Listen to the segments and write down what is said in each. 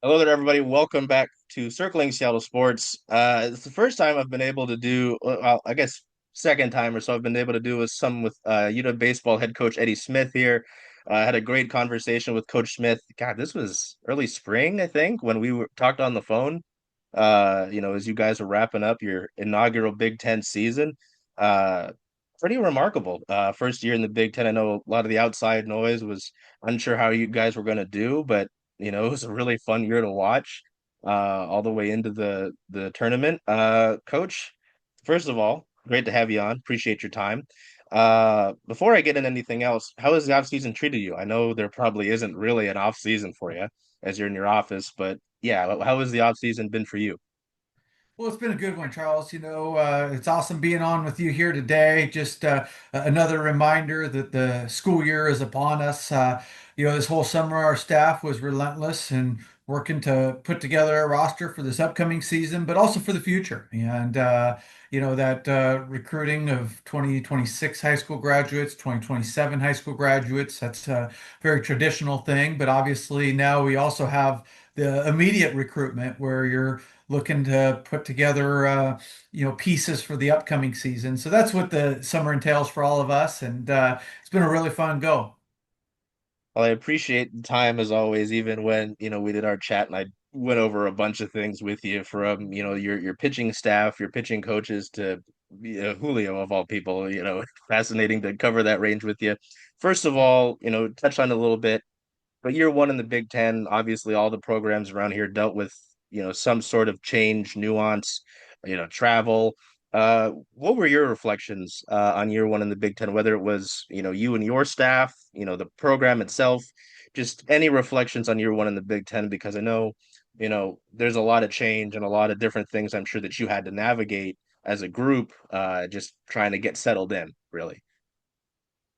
Hello there, everybody. Welcome back to Circling Seattle Sports. It's the first time I've been able to do, well, I guess second time or so I've been able to do with UW baseball head coach Eddie Smith here. I had a great conversation with Coach Smith. God, this was early spring, I think, when talked on the phone. As you guys are wrapping up your inaugural Big Ten season. Uh, Pretty remarkable. First year in the Big Ten. I know a lot of the outside noise was unsure how you guys were going to do, but it was a really fun year to watch, all the way into the tournament. Coach, first of all, great to have you on. Appreciate your time. Before I get into anything else, how has the off season treated you? I know there probably isn't really an off season for you as you're in your office, but yeah, how has the off season been for you? Well, it's been a good one, Charles. It's awesome being on with you here today. Just another reminder that the school year is upon us. This whole summer, our staff was relentless and working to put together a roster for this upcoming season, but also for the future. That recruiting of 2026 high school graduates, 2027 high school graduates, that's a very traditional thing. But obviously, now we also have the immediate recruitment where you're looking to put together pieces for the upcoming season. So that's what the summer entails for all of us, and it's been a really fun go. Well, I appreciate the time as always, even when, we did our chat and I went over a bunch of things with you from, your pitching staff, your pitching coaches to Julio of all people, fascinating to cover that range with you. First of all, touch on it a little bit, but year one in the Big Ten, obviously all the programs around here dealt with, some sort of change, nuance, travel. What were your reflections on year one in the Big Ten, whether it was, you and your staff, the program itself, just any reflections on year one in the Big Ten? Because I know, there's a lot of change and a lot of different things I'm sure that you had to navigate as a group, just trying to get settled in, really.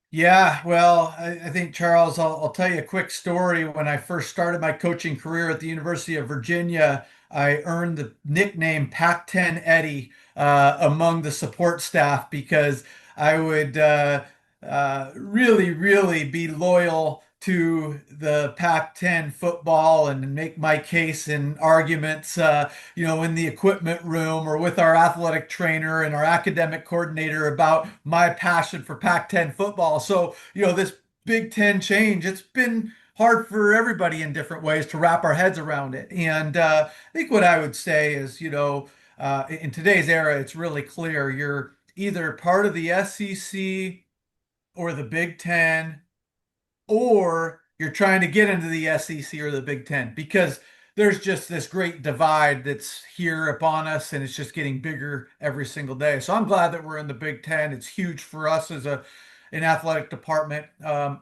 Yeah, well, I think, Charles, I'll tell you a quick story. When I first started my coaching career at the University of Virginia, I earned the nickname Pac-10 Eddie among the support staff because I would really, really be loyal to the Pac-10 football and make my case in arguments, in the equipment room or with our athletic trainer and our academic coordinator about my passion for Pac-10 football. So, this Big Ten change, it's been hard for everybody in different ways to wrap our heads around it. And I think what I would say is, in today's era, it's really clear you're either part of the SEC or the Big Ten, or you're trying to get into the SEC or the Big Ten because there's just this great divide that's here upon us, and it's just getting bigger every single day. So I'm glad that we're in the Big Ten. It's huge for us as an athletic department.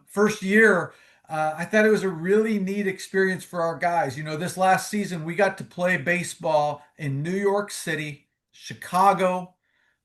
First year, I thought it was a really neat experience for our guys. This last season we got to play baseball in New York City, Chicago,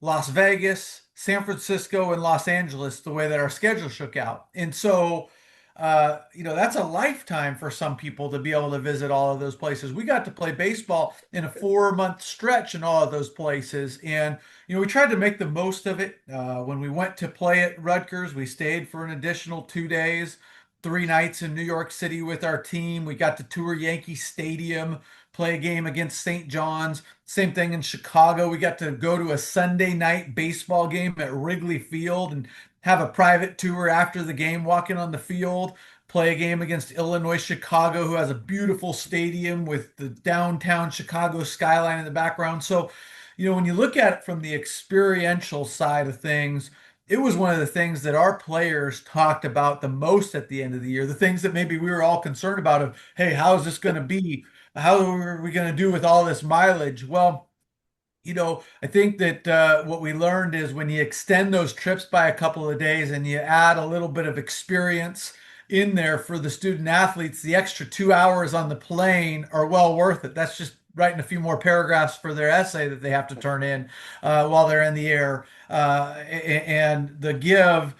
Las Vegas, San Francisco, and Los Angeles, the way that our schedule shook out. And so that's a lifetime for some people to be able to visit all of those places. We got to play baseball in a 4 month stretch in all of those places. And, we tried to make the most of it. When we went to play at Rutgers, we stayed for an additional 2 days, 3 nights in New York City with our team. We got to tour Yankee Stadium, play a game against St. John's. Same thing in Chicago. We got to go to a Sunday night baseball game at Wrigley Field and have a private tour after the game, walking on the field, play a game against Illinois Chicago, who has a beautiful stadium with the downtown Chicago skyline in the background. So, when you look at it from the experiential side of things, it was one of the things that our players talked about the most at the end of the year. The things that maybe we were all concerned about of, hey, how is this going to be? How are we going to do with all this mileage? Well, I think that what we learned is when you extend those trips by a couple of days and you add a little bit of experience in there for the student athletes, the extra 2 hours on the plane are well worth it. That's just writing a few more paragraphs for their essay that they have to turn in while they're in the air. And the give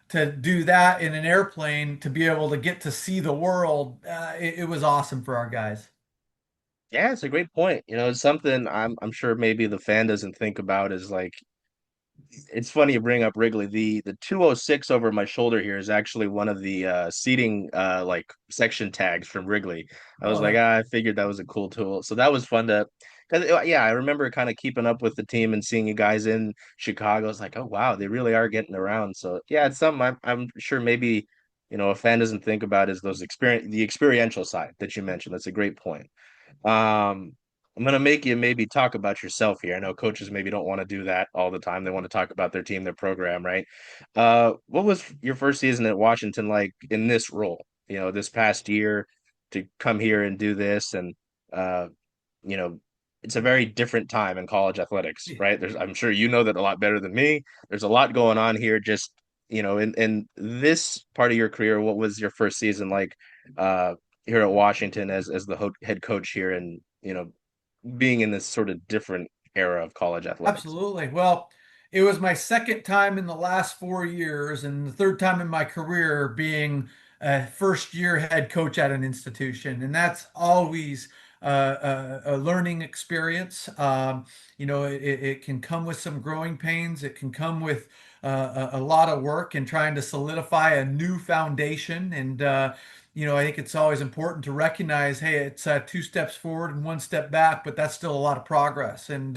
to do that in an airplane to be able to get to see the world, it was awesome for our guys. Yeah, it's a great point. It's something I'm sure maybe the fan doesn't think about is like, It's funny you bring up Wrigley. The 206 over my shoulder here is actually one of the seating like section tags from Wrigley. I was Oh, like, I figured that was a cool tool. So that was fun to, cause yeah, I remember kind of keeping up with the team and seeing you guys in Chicago. It's like, oh wow, they really are getting around. So yeah, it's something I'm sure maybe a fan doesn't think about is the experiential side that you mentioned. That's a great point. I'm gonna make you maybe talk about yourself here. I know coaches maybe don't want to do that all the time. They want to talk about their team, their program, right? What was your first season at Washington like in this role? This past year to come here and do this, and uh, you know, it's a very different time in college athletics, yeah. right? I'm sure you know that a lot better than me. There's a lot going on here. Just in this part of your career, what was your first season like? Here at Washington as the head coach here, and being in this sort of different era of college athletics. Absolutely. Well, it was my second time in the last 4 years, and the third time in my career being a first year head coach at an institution. And that's always a learning experience. It can come with some growing pains, it can come with a lot of work and trying to solidify a new foundation. I think it's always important to recognize, hey, it's two steps forward and one step back, but that's still a lot of progress. And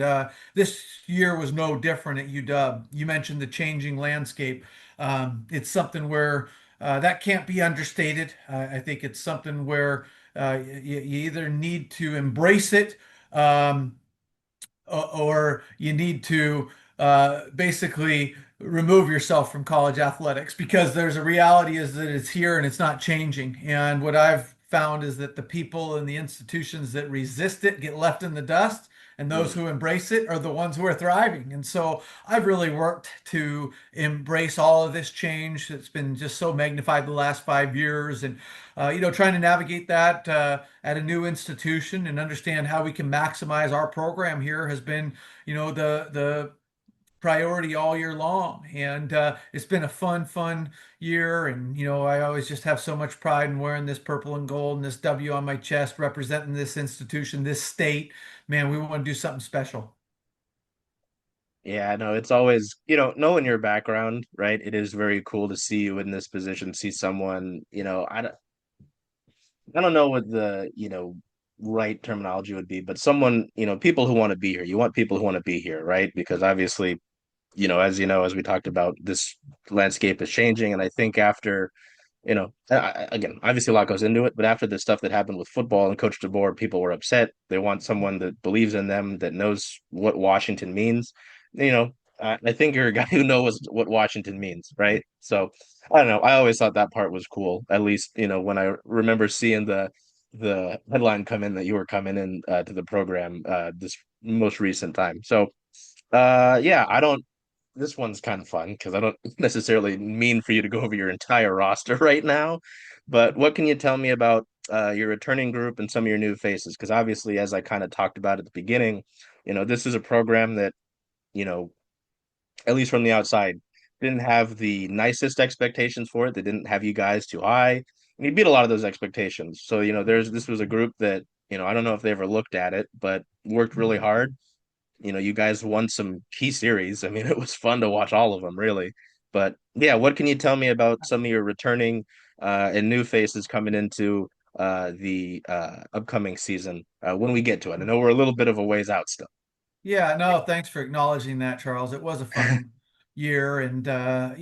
this year was no different at UW. You mentioned the changing landscape. It's something where that can't be understated. I think it's something where you either need to embrace it, um, or you need to basically remove yourself from college athletics because there's a reality is that it's here and it's not changing. And what I've found is that the people and the institutions that resist it get left in the dust, and those Mm. who embrace it are the ones who are thriving. And so I've really worked to embrace all of this change that's been just so magnified the last 5 years, and trying to navigate that at a new institution and understand how we can maximize our program here has been, the priority all year long. And it's been a fun year. And, I always just have so much pride in wearing this purple and gold and this W on my chest, representing this institution, this state. Man, we want to do something special. Yeah, no, it's always, knowing your background, right? It is very cool to see you in this position, see someone, I don't know what the, right terminology would be, but someone, people who want to be here. You want people who want to be here, right? Because obviously, as we talked about, this landscape is changing. And I think after again, obviously a lot goes into it, but after the stuff that happened with football and Coach DeBoer, people were upset. They want someone that believes in them, that knows what Washington means. You know, I think you're a guy who knows what Washington means, right? So I don't know. I always thought that part was cool. At least, when I remember seeing the headline come in that you were coming in to the program this most recent time. So yeah, I don't this one's kind of fun because I don't necessarily mean for you to go over your entire roster right now. But what can you tell me about your returning group and some of your new faces? Because obviously, as I kind of talked about at the beginning, this is a program that, you know, at least from the outside, didn't have the nicest expectations for it. They didn't have you guys too high. And you beat a lot of those expectations. So, this was a group that, I don't know if they ever looked at it, but worked really hard. You guys won some key series. I mean, it was fun to watch all of them, really. But yeah, what can you tell me about some of your returning and new faces coming into the upcoming season when we get to it? I know we're a little bit of a ways out still. Yeah, no, thanks for acknowledging that, Charles. It was a fun year. And, I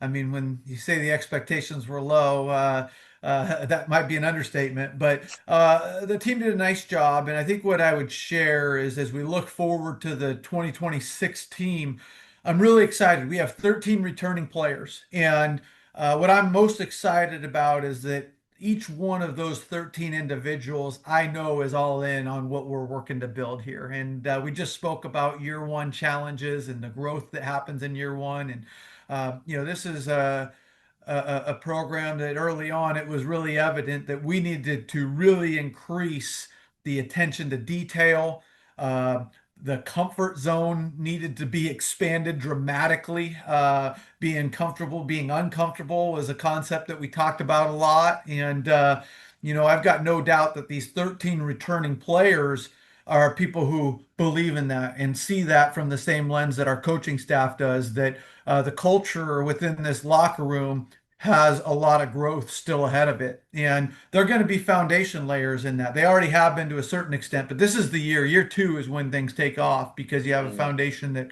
mean, when you say the expectations were low, that might be an understatement. But the team did a nice job. And I think what I would share is as we look forward to the 2026 team, I'm really excited. We have 13 returning players. And what I'm most excited about is that each one of those 13 individuals I know is all in on what we're working to build here. And we just spoke about year one challenges and the growth that happens in year one. And, this is a program that early on it was really evident that we needed to really increase the attention to detail. Uh, the comfort zone needed to be expanded dramatically. Being comfortable, being uncomfortable was a concept that we talked about a lot. And, I've got no doubt that these 13 returning players are people who believe in that and see that from the same lens that our coaching staff does, that the culture within this locker room has a lot of growth still ahead of it. And they're going to be foundation layers in that. They already have been to a certain extent, but this is the year. Year two is when things take off because you have a Mm. foundation that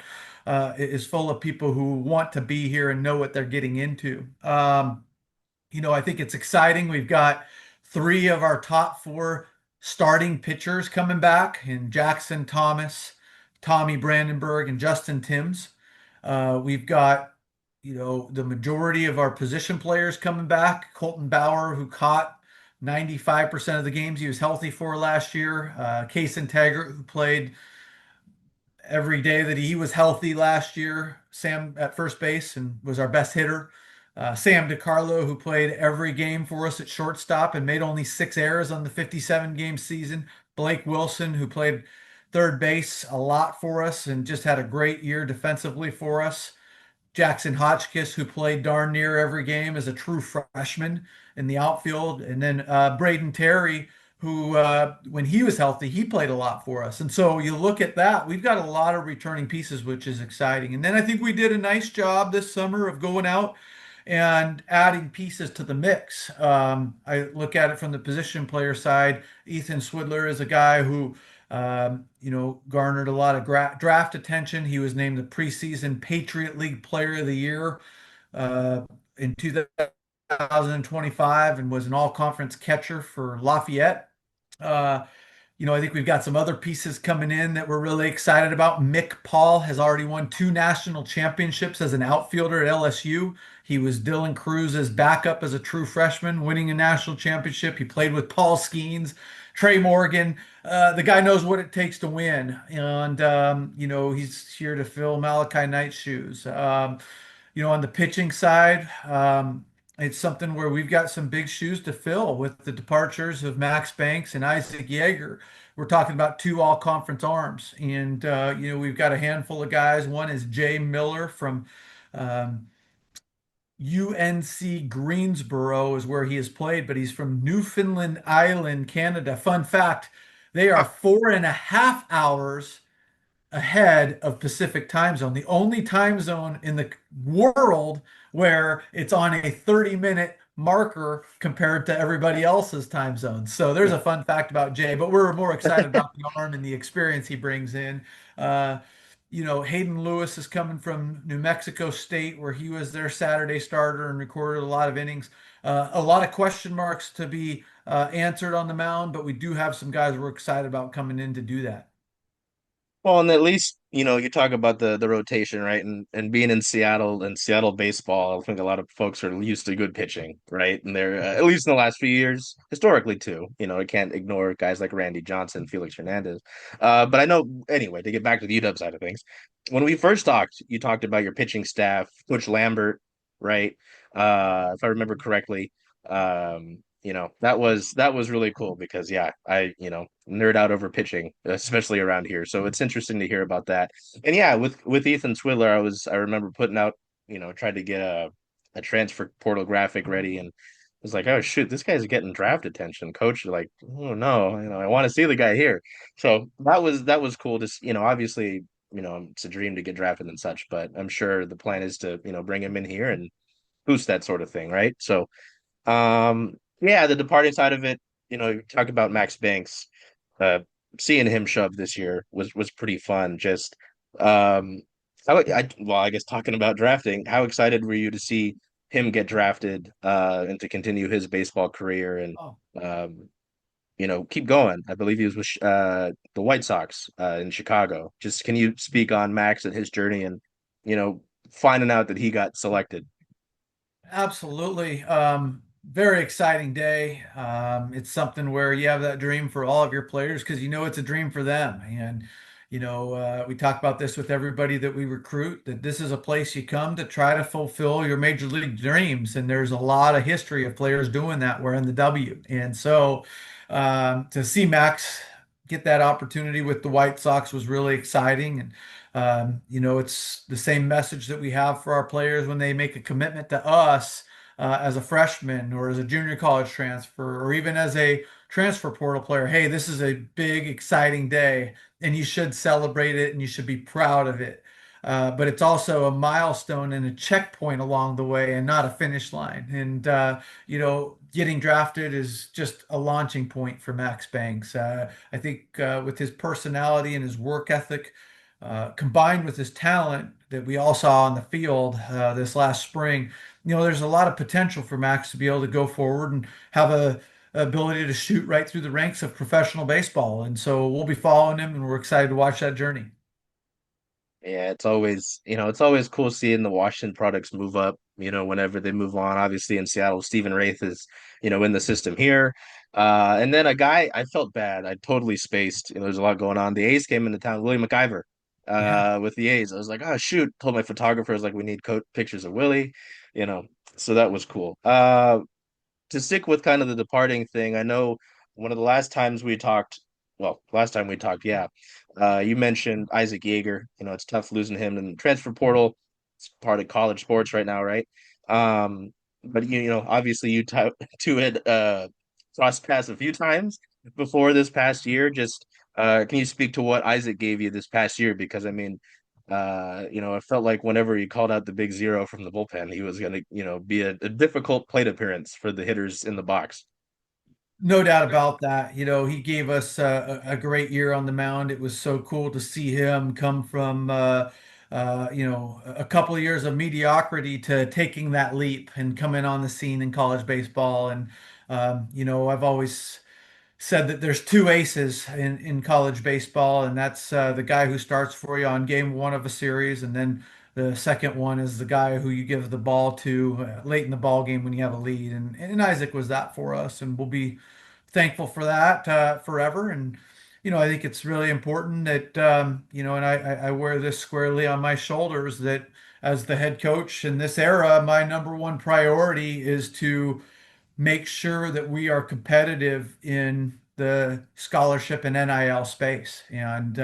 is full of people who want to be here and know what they're getting into. I think it's exciting. We've got three of our top four starting pitchers coming back in Jackson Thomas, Tommy Brandenburg, and Justin Timms. We've got, the majority of our position players coming back. Colton Bauer, who caught 95% of the games he was healthy for last year. Case Integra, who played every day that he was healthy last year. Sam at first base and was our best hitter. Sam DiCarlo, who played every game for us at shortstop and made only 6 errors on the 57 game season. Blake Wilson, who played third base a lot for us and just had a great year defensively for us. Jackson Hotchkiss, who played darn near every game as a true freshman in the outfield. And then Braden Terry, who, when he was healthy, he played a lot for us. And so you look at that, we've got a lot of returning pieces, which is exciting. And then I think we did a nice job this summer of going out and adding pieces to the mix. I look at it from the position player side. Ethan Swidler is a guy who garnered a lot of draft attention. He was named the preseason Patriot League Player of the Year in 2025 and was an all-conference catcher for Lafayette. Uh, I think we've got some other pieces coming in that we're really excited about. Mick Paul has already won 2 national championships as an outfielder at LSU. He was Dylan Cruz's backup as a true freshman, winning a national championship. He played with Paul Skeens, Trey Morgan. The guy knows what it takes to win, and he's here to fill Malachi Knight's shoes. On the pitching side, it's something where we've got some big shoes to fill with the departures of Max Banks and Isaac Yeager. We're talking about 2 all-conference arms, and we've got a handful of guys. One is Jay Miller from um, UNC Greensboro is where he has played, but he's from Newfoundland Island, Canada. Fun fact, they are 4.5 hours ahead of Pacific time zone, the only time zone in the world where it's on a 30-minute marker compared to everybody else's time zone. So there's a fun fact about Jay, but we're more excited about the arm and the experience he brings in. Uh, Hayden Lewis is coming from New Mexico State, where he was their Saturday starter and recorded a lot of innings. A lot of question marks to be answered on the mound, but we do have some guys we're excited about coming in to do that. Well, and at least, you talk about the rotation, right? And being in Seattle and Seattle baseball, I think a lot of folks are used to good pitching, right? And they're at least in the last few years, historically too. I can't ignore guys like Randy Johnson, Felix Hernandez. But I know anyway, to get back to the UW side of things, when we first talked, you talked about your pitching staff, Coach Lambert, right? If I remember correctly. That was really cool because yeah, I nerd out over pitching, especially around here. So it's interesting to hear about that. And yeah, with Ethan Swidler, I remember putting out, tried to get a transfer portal graphic ready and was like, oh shoot, this guy's getting draft attention. Coach, like, oh no, I want to see the guy here. So that was cool. Just obviously, it's a dream to get drafted and such, but I'm sure the plan is to bring him in here and boost that sort of thing, right? So yeah, the departing side of it, you talk about Max Banks, uh, seeing him shove this year was pretty fun. Just, well, I guess talking about drafting, how excited were you to see him get drafted, and to continue his baseball career and, Oh, um, keep going? I believe he was with the White Sox, in Chicago. Just can you speak on Max and his journey and, you know, finding out that he got selected? absolutely. Very exciting day. It's something where you have that dream for all of your players because it's a dream for them. And, we talk about this with everybody that we recruit, that this is a place you come to try to fulfill your major league dreams. And there's a lot of history of players doing that. We're in the W. And so to see Max get that opportunity with the White Sox was really exciting. And it's the same message that we have for our players when they make a commitment to us as a freshman or as a junior college transfer or even as a transfer portal player, hey, this is a big, exciting day, and you should celebrate it and you should be proud of it. But it's also a milestone and a checkpoint along the way and not a finish line. And, getting drafted is just a launching point for Max Banks. I think with his personality and his work ethic, combined with his talent that we all saw on the field this last spring, there's a lot of potential for Max to be able to go forward and have a ability to shoot right through the ranks of professional baseball. And so we'll be following him, and we're excited to watch that journey. Yeah, it's always cool seeing the Washington products move up, whenever they move on. Obviously in Seattle, Stephen Wraith is, in the system here. And then a guy, I felt bad. I totally spaced. There's a lot going on. The A's came into town, Willie McIver, Yeah. with the A's. I was like, oh shoot, told my photographer, I was like, we need pictures of Willie, you know. So that was cool. To stick with kind of the departing thing, I know one of the last times we talked, well, last time we talked, yeah, you mentioned Isaac Yeager. It's tough losing him in the transfer portal. It's part of college sports right now, right? Um, but obviously you two had crossed paths a few times before this past year. Just can you speak to what Isaac gave you this past year? Because I mean, it felt like whenever he called out the big zero from the bullpen, he was going to, be a difficult plate appearance for the hitters in the box. No doubt about that. He gave us a great year on the mound. It was so cool to see him come from, a couple of years of mediocrity to taking that leap and coming on the scene in college baseball. And, I've always said that there's two aces in college baseball, and that's the guy who starts for you on game one of a series, and then the second one is the guy who you give the ball to late in the ball game when you have a lead. And Isaac was that for us, and we'll be thankful for that forever. And I think it's really important that and I wear this squarely on my shoulders that as the head coach in this era, my number one priority is to make sure that we are competitive in the scholarship and NIL space. And,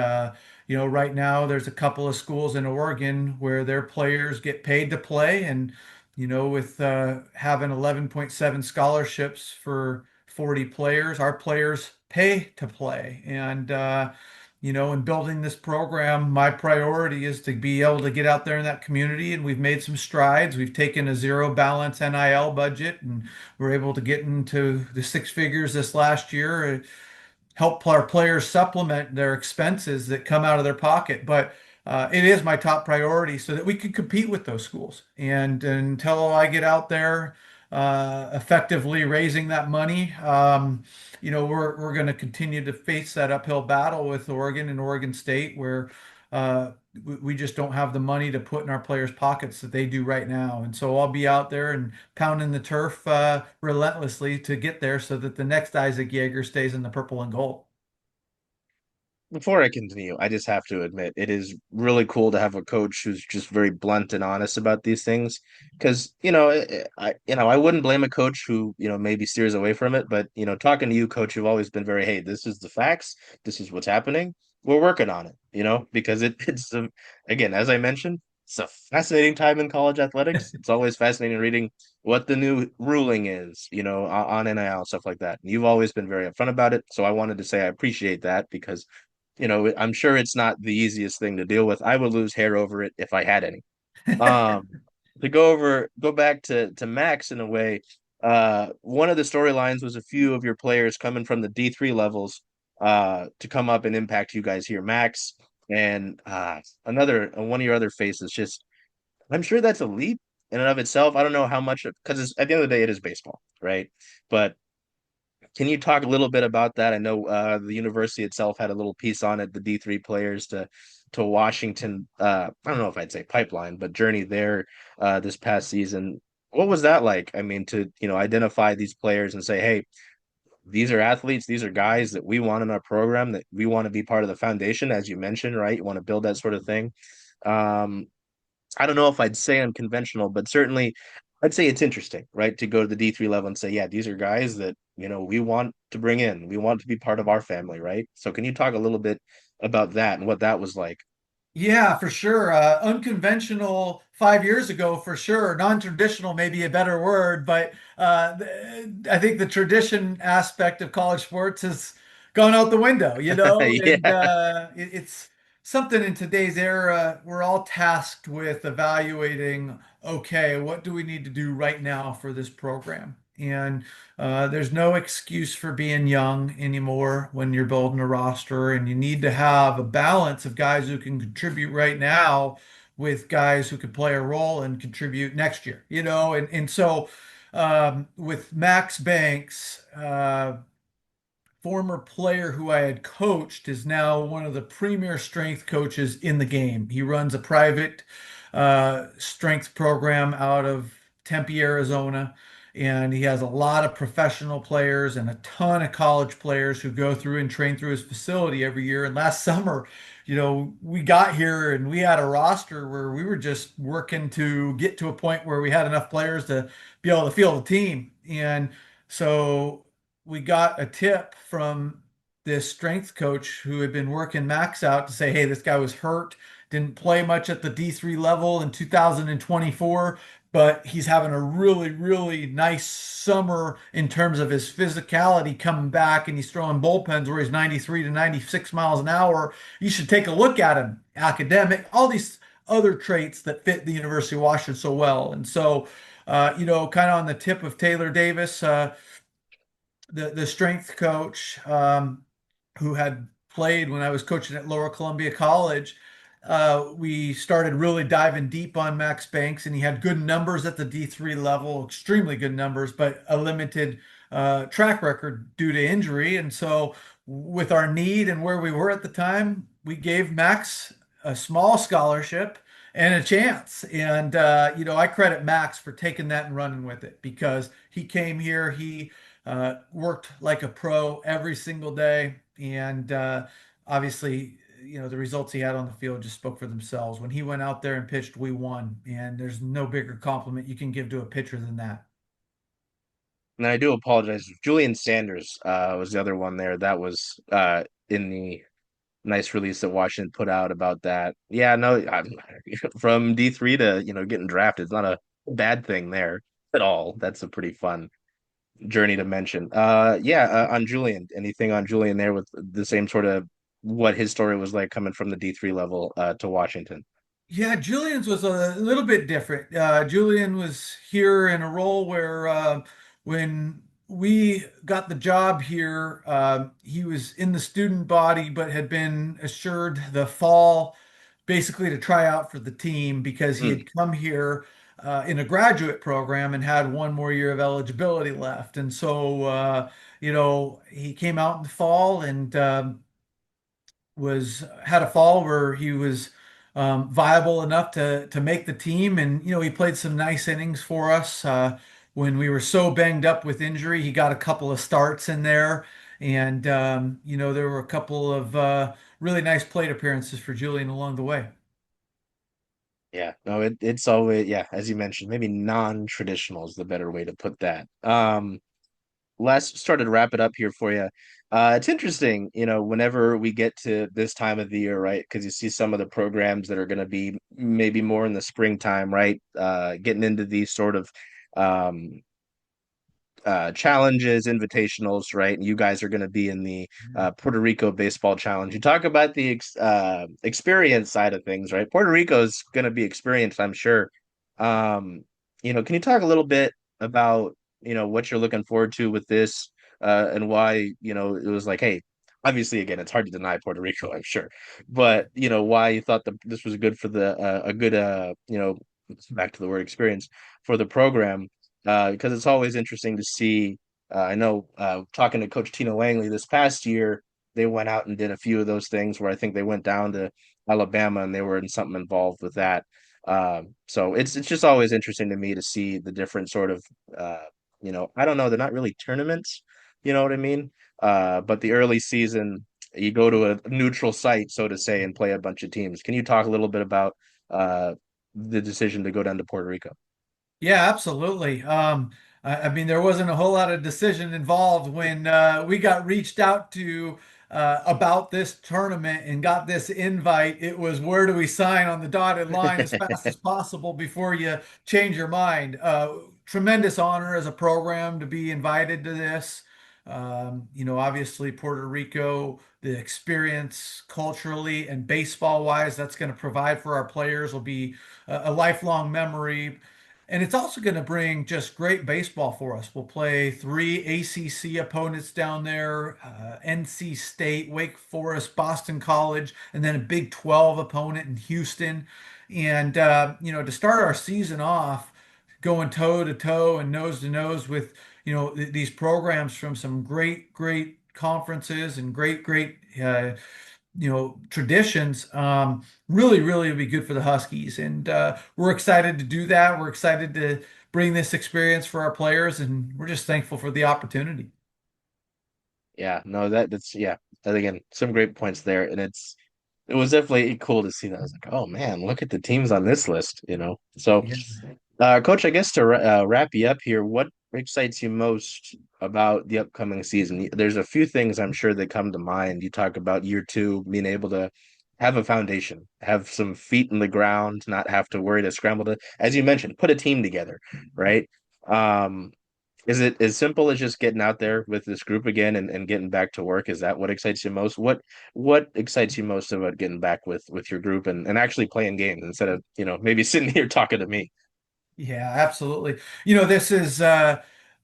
right now there's a couple of schools in Oregon where their players get paid to play. And, with having 11.7 scholarships for 40 players, our players pay to play. And, in building this program, my priority is to be able to get out there in that community, and we've made some strides. We've taken a zero balance NIL budget, and we're able to get into the six figures this last year, help our players supplement their expenses that come out of their pocket. But it is my top priority so that we can compete with those schools. And until I get out there effectively raising that money, we're going to continue to face that uphill battle with Oregon and Oregon State, where we just don't have the money to put in our players' pockets that they do right now. And so I'll be out there and pounding the turf relentlessly to get there so that the next Isaac Yeager stays in the purple and gold. Before I continue, I just have to admit it is really cool to have a coach who's just very blunt and honest about these things. Because I wouldn't blame a coach who maybe steers away from it. But talking to you, coach, you've always been very, hey, this is the facts. This is what's happening. We're working on it. Because again, as I mentioned, it's a fascinating time in college athletics. It's always fascinating reading what the new ruling is, on NIL stuff like that. And you've always been very upfront about it. So I wanted to say I appreciate that because I'm sure it's not the easiest thing to deal with. I would lose hair over it if I had any. Um, to go back to Max in a way, one of the storylines was a few of your players coming from the D3 levels to come up and impact you guys here. Max and another one of your other faces, just I'm sure that's a leap in and of itself. I don't know how much because at the end of the day, it is baseball, right? But can you talk a little bit about that? I know the university itself had a little piece on it, the D3 players to Washington. I don't know if I'd say pipeline, but journey there this past season. What was that like? I mean, to identify these players and say, hey, these are athletes, these are guys that we want in our program, that we want to be part of the foundation, as you mentioned, right? You want to build that sort of thing. Um, I don't know if I'd say unconventional, but certainly I'd say it's interesting, right? To go to the D3 level and say, yeah, these are guys that, we want to bring in. We want to be part of our family, right? So can you talk a little bit about that and what that was like? Yeah, for sure. Unconventional 5 years ago, for sure. Non-traditional may be a better word, but I think the tradition aspect of college sports has gone out the window, and Yeah. it's something in today's era. We're all tasked with evaluating, okay, what do we need to do right now for this program? And there's no excuse for being young anymore when you're building a roster, and you need to have a balance of guys who can contribute right now with guys who could play a role and contribute next year, and so with Max Banks, former player who I had coached, is now one of the premier strength coaches in the game. He runs a private strength program out of Tempe, Arizona, and he has a lot of professional players and a ton of college players who go through and train through his facility every year. And last summer, we got here and we had a roster where we were just working to get to a point where we had enough players to be able to field the team. And so we got a tip from this strength coach who had been working Max out to say, hey, this guy was hurt, didn't play much at the D3 level in 2024, but he's having a really, really nice summer in terms of his physicality coming back, and he's throwing bullpens where he's 93 to 96 miles an hour. You should take a look at him. Academic, all these other traits that fit the University of Washington so well. And so, kind of on the tip of Taylor Davis, the strength coach who had played when I was coaching at Lower Columbia College. We started really diving deep on Max Banks, and he had good numbers at the D3 level, extremely good numbers, but a limited track record due to injury. And so, with our need and where we were at the time, we gave Max a small scholarship and a chance. And I credit Max for taking that and running with it, because he came here, he worked like a pro every single day, and obviously, the results he had on the field just spoke for themselves. When he went out there and pitched, we won, and there's no bigger compliment you can give to a pitcher than that. And I do apologize. Julian Sanders was the other one there. That was in the nice release that Washington put out about that. Yeah, no, from D3 to getting drafted, it's not a bad thing there at all. That's a pretty fun journey to mention. Yeah, on Julian, anything on Julian there with the same sort of what his story was like coming from the D3 level to Washington. Yeah, Julian's was a little bit different. Julian was here in a role where when we got the job here, he was in the student body, but had been assured the fall basically to try out for the team because he Hmm. had come here in a graduate program and had one more year of eligibility left. And so, he came out in the fall and was had a fall where he was viable enough to make the team, and he played some nice innings for us. When we were so banged up with injury, he got a couple of starts in there, and there were a couple of really nice plate appearances for Julian along the way. Yeah, no, it's always, yeah, as you mentioned, maybe non-traditional is the better way to put that. Let's start to wrap it up here for you. It's interesting, whenever we get to this time of the year, right? Because you see some of the programs that are going to be maybe more in the springtime, right? Getting into these sort of um, challenges, invitationals, right? And you guys are going to be in the Puerto Rico Baseball Challenge. You talk about the experience side of things, right? Puerto Rico is going to be experienced, I'm sure. Um, can you talk a little bit about, what you're looking forward to with this and why, it was like, hey, obviously, again, it's hard to deny Puerto Rico, I'm sure, but, why you thought that this was good for a good, back to the word experience for the program because it's always interesting to see. I know talking to Coach Tina Langley this past year, they went out and did a few of those things where I think they went down to Alabama and they were in something involved with that. So it's just always interesting to me to see the different sort of I don't know, they're not really tournaments, you know what I mean? But the early season, you go to a neutral site, so to say, and play a bunch of teams. Can you talk a little bit about the decision to go down to Puerto Rico? Yeah, absolutely. I mean, there wasn't a whole lot of decision involved when we got reached out to about this tournament and got this invite, it was where do we sign on the dotted line as fast as possible before you change your mind. Tremendous honor as a program to be invited to this. Obviously Puerto Rico, the experience culturally and baseball wise, that's going to provide for our players will be a lifelong memory. And it's also going to bring just great baseball for us. We'll play three ACC opponents down there, NC State, Wake Forest, Boston College, and then a Big 12 opponent in Houston. And, to start our season off, going toe to toe and nose to nose with, these programs from some great, great conferences and great, great, traditions, really, really would be good for the Huskies. And we're excited to do that. We're excited to bring this experience for our players, and we're just thankful for the opportunity. Yeah, no, that's yeah. And again, some great points there, and it was definitely cool to see that. I was like, oh man, look at the teams on this list. So, Yeah. Coach, I guess to wrap you up here, what excites you most about the upcoming season? There's a few things I'm sure that come to mind. You talk about year two, being able to have a foundation, have some feet in the ground, not have to worry to scramble to, as you mentioned, put a team together, right? Um, is it as simple as just getting out there with this group again and getting back to work? Is that what excites you most? What excites you most about getting back with your group and actually playing games instead of, maybe sitting here talking to me? Yeah, absolutely. This is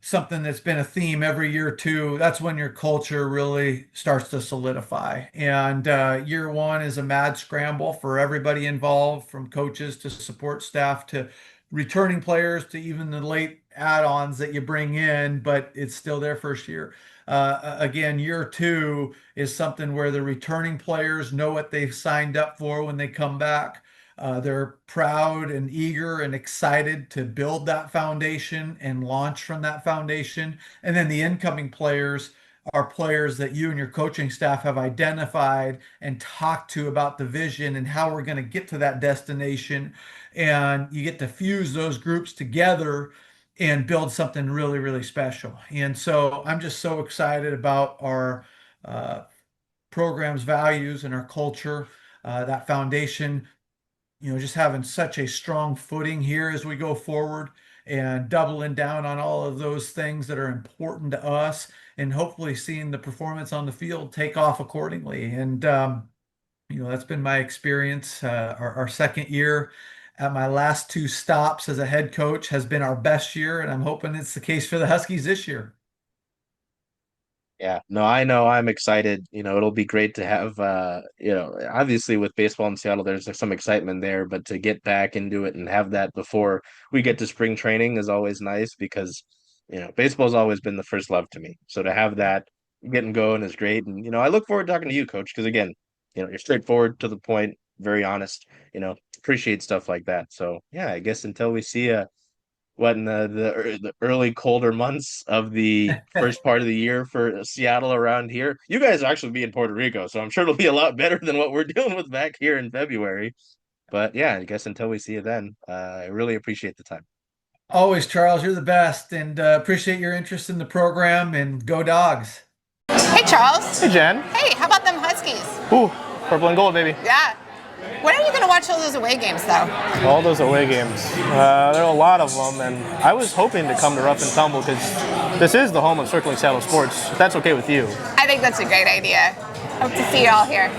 something that's been a theme every year too. That's when your culture really starts to solidify. And year one is a mad scramble for everybody involved, from coaches to support staff to returning players to even the late add-ons that you bring in, but it's still their first year. Again, year two is something where the returning players know what they've signed up for when they come back. They're proud and eager and excited to build that foundation and launch from that foundation. And then the incoming players are players that you and your coaching staff have identified and talked to about the vision and how we're going to get to that destination. And you get to fuse those groups together and build something really, really special. And so I'm just so excited about our uh, program's values and our culture, that foundation, just having such a strong footing here as we go forward and doubling down on all of those things that are important to us and hopefully seeing the performance on the field take off accordingly. And, that's been my experience. Our second year at my last two stops as a head coach has been our best year, and I'm hoping it's the case for the Huskies this year. Yeah, no, I know I'm excited. It'll be great to have obviously with baseball in Seattle, there's like some excitement there, but to get back into it and have that before we get to spring training is always nice because, baseball's always been the first love to me. So to have that getting going is great. And, I look forward to talking to you, Coach, because again, you're straightforward to the point, very honest, appreciate stuff like that. So yeah, I guess until we see what in the early colder months of the first part of the year for Seattle around here. You guys actually be in Puerto Rico, so I'm sure it'll be a lot better than what we're dealing with back here in February. But yeah, I guess until we see you then, I really appreciate the time. Always, Charles, you're the best, and appreciate your interest in the program, and go dogs. Hey, Charles. Hey, Jen. Hey, how about them Huskies? Ooh, purple and gold, baby. Yeah. When are you going to watch all those away games, though? All those away games. There are a lot of them, and I was hoping to come to Rough and Tumble because this is the home of Circling Seattle Sports, if that's okay with you. I think that's a great idea. Hope to see you all here.